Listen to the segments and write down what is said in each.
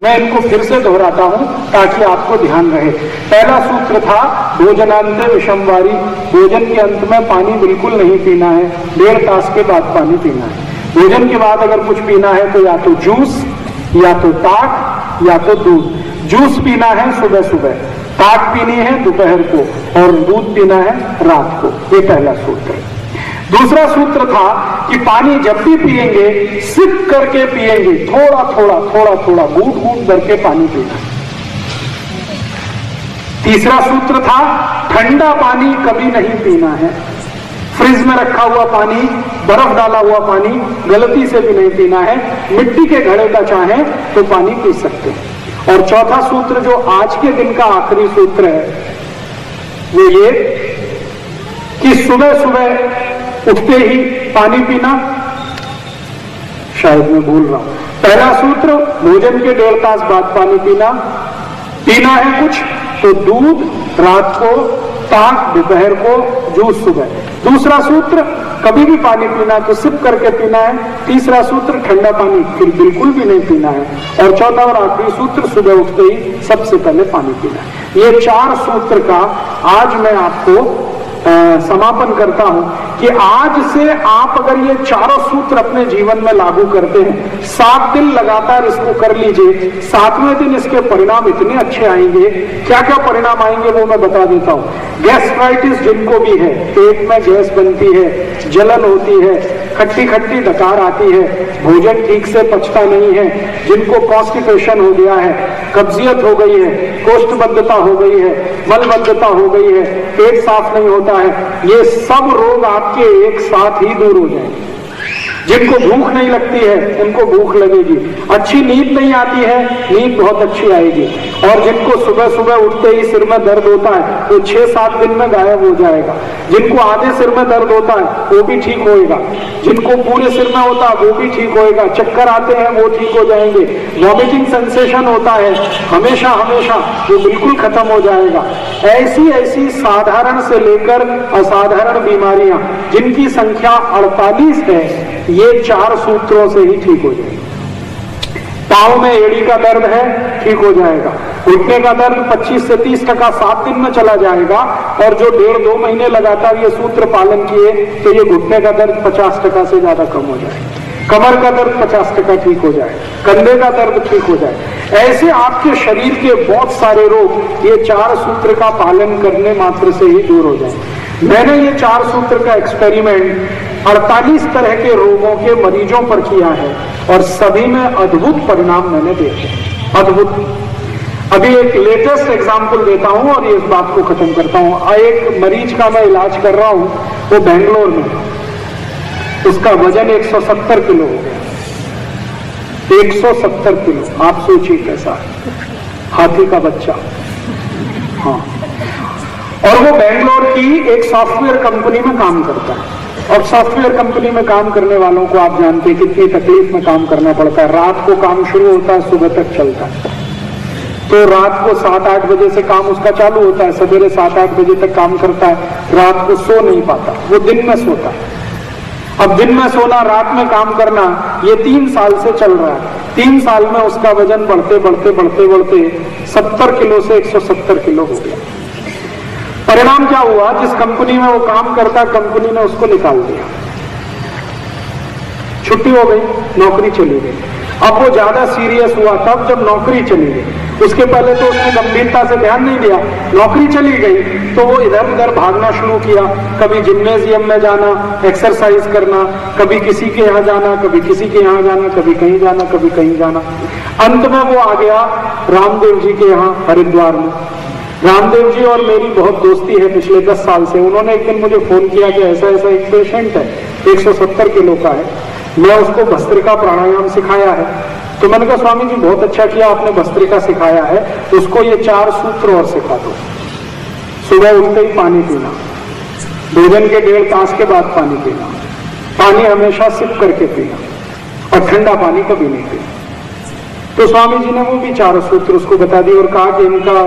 मैं इनको फिर से दोहराता हूं ताकि आपको ध्यान रहे। पहला सूत्र था भोजनांते विषमवारी, भोजन के अंत में पानी बिल्कुल नहीं पीना है, 1.5 तास के बाद पानी पीना है। भोजन के बाद अगर कुछ पीना है तो या तो जूस, या तो ताक, या तो दूध। जूस पीना है सुबह सुबह, ताक पीनी है दोपहर को, और दूध पीना है रात को। ये पहला सूत्र है। दूसरा सूत्र था कि पानी जब भी पिएंगे सिप करके पिएंगे, थोड़ा थोड़ा थोड़ा थोड़ा घूंट घूंट भर के पानी पीना। तीसरा सूत्र था ठंडा पानी कभी नहीं पीना है, फ्रिज में रखा हुआ पानी, बर्फ डाला हुआ पानी गलती से भी नहीं पीना है। मिट्टी के घड़े का चाहे तो पानी पी सकते हैं। और चौथा सूत्र जो आज के दिन का आखिरी सूत्र है वो ये कि सुबह सुबह उठते ही पानी पीना। शायद मैं भूल रहा हूं। पहला सूत्र भोजन के 1.5 तास बाद पानी पीना। पीना है कुछ तो दूध रात को, ताक दोपहर को, जूस सुबह। दूसरा सूत्र कभी भी पानी पीना तो सिप करके पीना है। तीसरा सूत्र ठंडा पानी फिर बिल्कुल भी नहीं पीना है। और चौथा और आखिरी सूत्र सुबह उठते ही सबसे पहले पानी पीना है। ये 4 सूत्र का आज मैं आपको समापन करता हूं कि आज से आप अगर ये 4 सूत्र अपने जीवन में लागू करते हैं, 7 दिन लगातार इसको कर लीजिए, 7वें दिन इसके परिणाम इतने अच्छे आएंगे। क्या क्या परिणाम आएंगे वो मैं बता देता हूं। गैस्ट्राइटिस जिनको भी है, पेट में गैस बनती है, जलन होती है, खट्टी खट्टी डकार आती है, भोजन ठीक से पचता नहीं है, जिनको कॉन्स्टिपेशन हो गया है, कब्जियत हो गई है, कोष्ठबद्धता हो गई है, मलबद्धता हो गई है, पेट साफ नहीं होता है, ये सब रोग आपके एक साथ ही दूर हो जाएंगे। जिनको भूख नहीं लगती है उनको भूख लगेगी, अच्छी नींद नहीं आती है नींद बहुत अच्छी आएगी, और जिनको सुबह सुबह उठते ही सिर में दर्द होता है वो 6-7 दिन में गायब हो जाएगा। जिनको आधे सिर में दर्द होता है वो भी ठीक होएगा, जिनको पूरे सिर में होता है वो भी ठीक होएगा, चक्कर आते हैं वो ठीक हो जाएंगे, वॉमिटिंग सेंसेशन होता है हमेशा हमेशा वो बिल्कुल खत्म हो जाएगा। ऐसी ऐसी साधारण से लेकर असाधारण बीमारियां जिनकी संख्या 48 है, ये 4 सूत्रों से ही ठीक हो जाएगी। पांव में एड़ी का दर्द है, ठीक हो जाएगा। घुटने का दर्द 25 से 30% 7 दिन में चला जाएगा। और जो 1.5-2 महीने लगातार ये सूत्र पालन किए तो ये घुटने का दर्द 50% से ज्यादा कम हो जाएगा। कमर का दर्द 50% ठीक हो जाए, कंधे का दर्द ठीक हो जाए। ऐसे आपके शरीर के बहुत सारे रोग ये 4 सूत्र का पालन करने मात्र से ही दूर हो जाए। मैंने ये 4 सूत्र का एक्सपेरिमेंट 48 तरह के रोगों के मरीजों पर किया है और सभी में अद्भुत परिणाम मैंने देखे, अद्भुत। अभी एक लेटेस्ट एग्जांपल देता हूं और इस बात को खत्म करता हूं। एक मरीज का मैं इलाज कर रहा हूं, वो बेंगलोर में, उसका वजन 170 किलो हो गया। 170 किलो, आप सोचिए कैसा है, हाथी का बच्चा। हाँ, और वो बेंगलोर की एक सॉफ्टवेयर कंपनी में काम करता है। और सॉफ्टवेयर कंपनी में काम करने वालों को आप जानते हैं कितनी तकलीफ में काम करना पड़ता है। रात को काम शुरू होता है, सुबह तक चलता है। तो रात को 7-8 बजे से काम उसका चालू होता है, सवेरे 7-8 बजे तक काम करता है, रात को सो नहीं पाता, वो दिन में सोता है। अब दिन में सोना रात में काम करना ये 3 साल से चल रहा है। 3 साल में उसका वजन बढ़ते बढ़ते बढ़ते बढ़ते 70 किलो से 170 किलो हो गया। परिणाम क्या हुआ, जिस कंपनी में वो काम करता कंपनी ने उसको निकाल दिया, छुट्टी हो गई, नौकरी चली गई। अब वो ज्यादा सीरियस हुआ तब जब नौकरी चली गई। उसके पहले तो उसने गंभीरता से ध्यान नहीं दिया, नौकरी चली गई तो वो इधर उधर भागना शुरू किया। कभी जिम्नेजियम में जाना, एक्सरसाइज करना, कभी किसी के यहाँ जाना, कभी किसी के यहाँ जाना, कभी कहीं जाना, कभी कहीं जाना। अंत में वो आ गया रामदेव जी के यहाँ हरिद्वार में। रामदेव जी और मेरी बहुत दोस्ती है पिछले 10 साल से। उन्होंने एक दिन मुझे फोन किया कि ऐसा ऐसा एक पेशेंट है, 170 किलो का है, मैं उसको भस्त्रिका प्राणायाम सिखाया है। तो मैंने कहा स्वामी जी बहुत अच्छा किया आपने भस्त्रिका सिखाया है, उसको ये 4 सूत्र और सिखा दो। सुबह उठते ही पानी पीना, भोजन के 1.5 तास के बाद पानी पीना, पानी हमेशा सिप करके पीना और ठंडा पानी कभी नहीं पीना। तो स्वामी जी ने वो भी 4 सूत्र उसको बता दिए और कहा कि इनका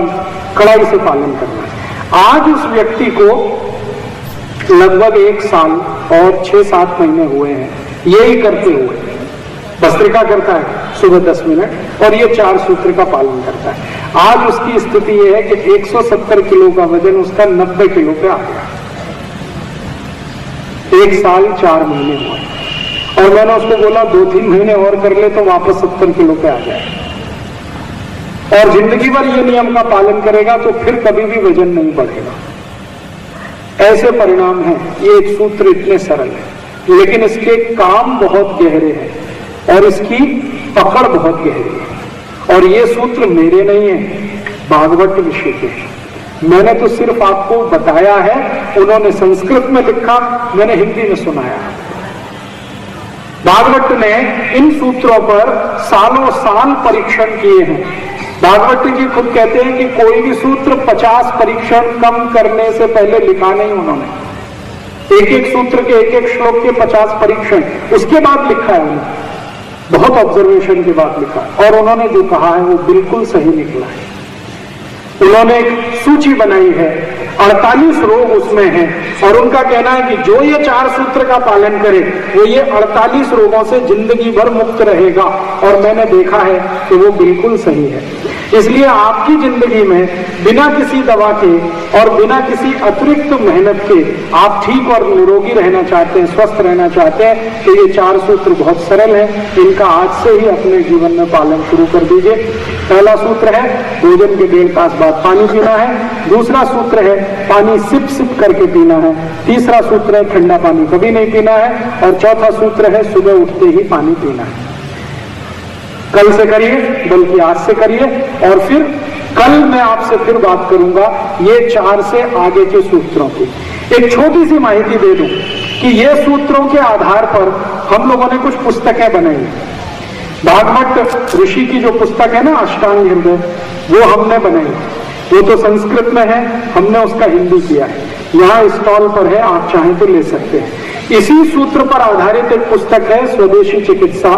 कड़ाई से पालन करना है। आज उस व्यक्ति को लगभग 1 साल और 6-7 महीने हुए हैं यही करते हुए। भस्त्रिका करता है, सुबह 10 मिनट, और ये 4 सूत्र का पालन करता है। आज उसकी स्थिति यह है कि 170 किलो का वजन उसका 90 किलो पे आ गया। 1 साल 4 महीने हुए, और मैंने उसको बोला 2-3 महीने और कर ले तो वापस 70 किलो पे आ जाए, और जिंदगी भर ये नियम का पालन करेगा तो फिर कभी भी वजन नहीं बढ़ेगा। ऐसे परिणाम हैं। ये एक सूत्र इतने सरल है, लेकिन इसके काम बहुत गहरे हैं और इसकी पकड़ बहुत गहरी है। और ये सूत्र मेरे नहीं है, भागवत ऋषि के हैं। मैंने तो सिर्फ आपको बताया है, उन्होंने संस्कृत में लिखा, मैंने हिंदी में सुनाया। भागवत ने इन सूत्रों पर सालों साल परीक्षण किए हैं। भागवत जी खुद कहते हैं कि कोई भी सूत्र 50 परीक्षण कम करने से पहले लिखा नहीं उन्होंने। एक एक सूत्र के एक एक श्लोक के 50 परीक्षण उसके बाद लिखा है उन्होंने, बहुत ऑब्जर्वेशन के बाद लिखा, और उन्होंने जो कहा है वो बिल्कुल सही निकला है। उन्होंने एक सूची बनाई है, 48 रोग उसमें हैं, और उनका कहना है कि जो ये 4 सूत्र का पालन करे वो ये 48 रोगों से जिंदगी भर मुक्त रहेगा। और मैंने देखा है कि वो बिल्कुल सही है। इसलिए आपकी जिंदगी में बिना किसी दवा के और बिना किसी अतिरिक्त मेहनत के आप ठीक और निरोगी रहना चाहते हैं, स्वस्थ रहना चाहते हैं, तो ये 4 सूत्र बहुत सरल है। इनका आज से ही अपने जीवन में पालन शुरू कर दीजिए। पहला सूत्र है भोजन के 1.5 तास बाद पानी पीना है। दूसरा सूत्र है पानी सिप सिप करके पीना है। तीसरा सूत्र है ठंडा पानी कभी नहीं पीना है। और चौथा सूत्र है सुबह उठते ही पानी पीना है। कल से करिए, बल्कि आज से करिए, और फिर कल मैं आपसे फिर बात करूंगा ये 4 से आगे के सूत्रों की। एक छोटी सी माहिती दे दूं कि ये सूत्रों के आधार पर हम लोगों ने कुछ पुस्तकें बनाई। भागवत ऋषि की जो पुस्तक है ना अष्टांग हृदय, वो हमने बनाई। वो तो संस्कृत में है, हमने उसका हिंदी किया है। यहाँ स्टॉल पर है, आप चाहें तो ले सकते हैं। इसी सूत्र पर आधारित एक पुस्तक है स्वदेशी चिकित्सा,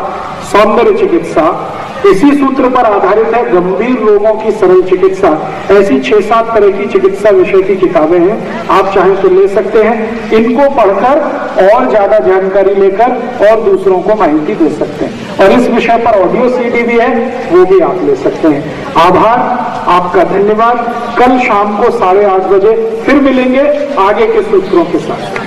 सौंदर्य चिकित्सा। इसी सूत्र पर आधारित है गंभीर रोगों की सरल चिकित्सा। ऐसी 6-7 तरह की चिकित्सा विषय की किताबें हैं, आप चाहें तो ले सकते हैं। इनको पढ़कर और ज्यादा जानकारी लेकर और दूसरों को माहिती दे सकते हैं। और इस विषय पर ऑडियो CD भी है, वो भी आप ले सकते हैं। आभार, आपका धन्यवाद। कल शाम को 8:30 बजे फिर मिलेंगे आगे के सूत्रों के साथ।